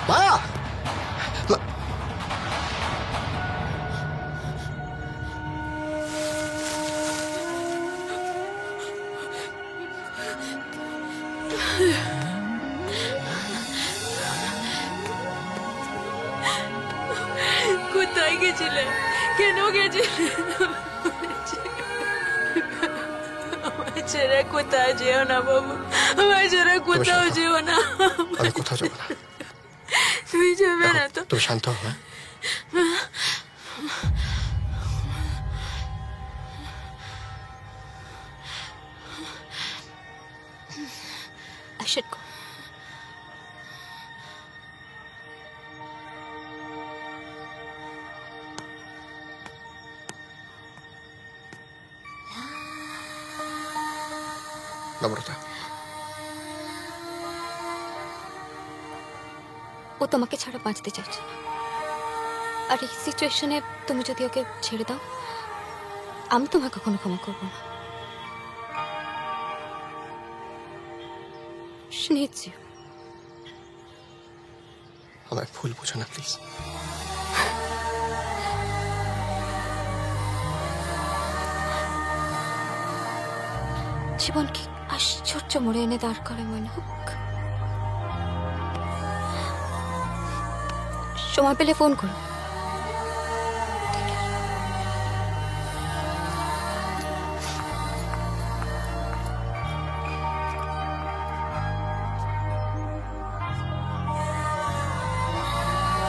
মা কোথায় গেছিলে? কেন গেছিলে? আমার ছেড়ে কোথায় যেও না বাবু, আমার ছেড়ে কোথাও যেও না। আমি কোথাও যাবো না। তুমি যাবে না তো? তুমি শান্ত হও। I should go. নম্রতা, ও তোমাকে ছাড়া বাঁচতে চাইছে না। আর এই সিচুয়েশনে তুমি যদি ওকে ছেড়ে দাও, আমি তোমায় কখনো ক্ষমা করবো না। She needs you. আমায় ভুল বোঝো না প্লিজ। জীবনকে আশ্চর্য মোড়ে এনে দাঁড় করে মনে হোক। সময় পেলে ফোন করো।